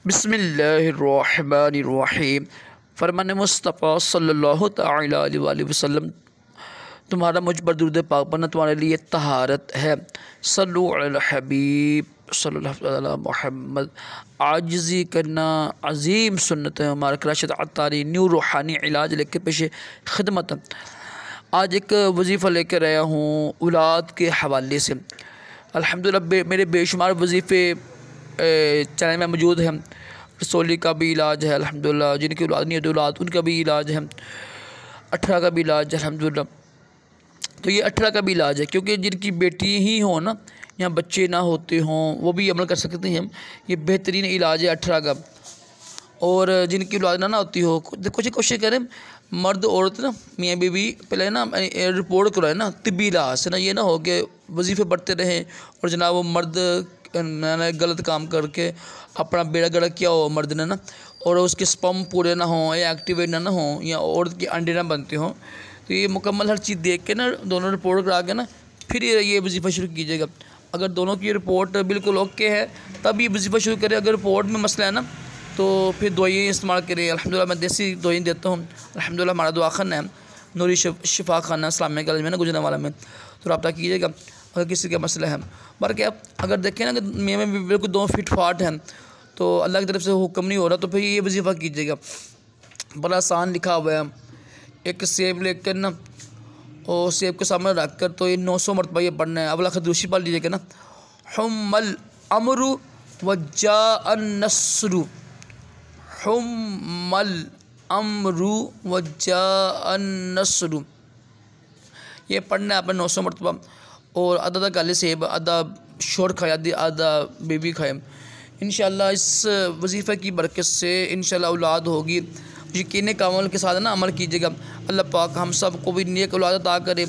बिस्मिल्लाहिर्रहमानिर्रहीम। फरमान मुस्तफ़ा सल्लल्लाहु तआला अलैहि वसल्लम, तुम्हारा मुझ पर दुरूद पाक पढ़ना तुम्हारे लिए तहारत है। सल्लु अला हबीब सल्लल्लाहु अलैहि मुहम्मद। आजिज़ी करना अजीम सुन्नत है हमारा कराशत अतारी न्यू रूहानी इलाज लेकर पेश खिदमत। आज एक वजीफ़ा लेकर आया हूँ औलाद के हवाले से। अल्हम्दुलिल्लाह मेरे बेशुमार वजीफ़े चैनल में मौजूद हैं। रसोली का भी इलाज है अल्हम्दुलिल्लाह, जिनकी औलाद नहीं है औलाद उनका भी इलाज है। 18 का भी इलाज है अल्हम्दुलिल्लाह। तो ये 18 का भी इलाज है, क्योंकि जिनकी बेटी ही हो ना या बच्चे ना होते हों वो भी अमल कर सकते हैं। ये बेहतरीन इलाज है 18 का। और जिनकी औलाद ना होती हो, कोशिश करें मर्द औरत ना मियाँ बीवी पहले ना रिपोर्ट कराए ना तिब्बी इलाज से ना। ये ना हो कि वजीफ़े बढ़ते रहें और जनाब वो मर्द गलत काम करके अपना बेड़ा गर्क किया हो मर्द ने ना, और उसके स्पर्म पूरे ना हों या एक्टिवेट ना हों या औरत के अंडे ना बनते हों। तो ये मुकम्मल हर चीज़ देख के ना दोनों रिपोर्ट करा के ना फिर ये वजीफ़ा शुरू कीजिएगा। अगर दोनों की रिपोर्ट बिल्कुल ओके है तब ये वजीफ़ा शुरू करें। अगर रिपोर्ट में मसला है ना तो फिर दवाइयाँ इस्तेमाल करें। अल्हम्दुलिल्लाह मैं देसी दवाई देता हूँ। अल्हम्दुलिल्लाह हमारा दवाखाना है नूरी शिफा खाना इस्लामिया कॉलेज में ना गुजरांवाला में, तो रब्ता कीजिएगा अगर किसी का मसला है। पर क्या अगर देखें ना कि मियाँ में बिल्कुल दो फिट फाट हैं तो अल्लाह की तरफ से हुक्म नहीं हो रहा, तो फिर ये वजीफ़ा कीजिएगा। बड़ा आसान लिखा हुआ है। एक सेब लेकर ना और सेब के सामने रख कर तो ये 900 मरतबा ये पढ़ना है। अवला खदूशी पढ़ लीजिएगा ना, हुम्मल अमरु वज्जाअन नस्रु, हुम्मल अमरु वज्जाअन नस्रु। ये पढ़ना है आपने 900 मरतबा। और आधा काले सेब, आधा शोर खाए, आधा बेबी खाए। इंशाअल्लाह इस वजीफ़े की बरकत से इंशाअल्लाह औलाद होगी। यकीन कामल के साथ ना अमल कीजिएगा। अल्लाह पाक हम सब को भी नेक औलाद अता करे।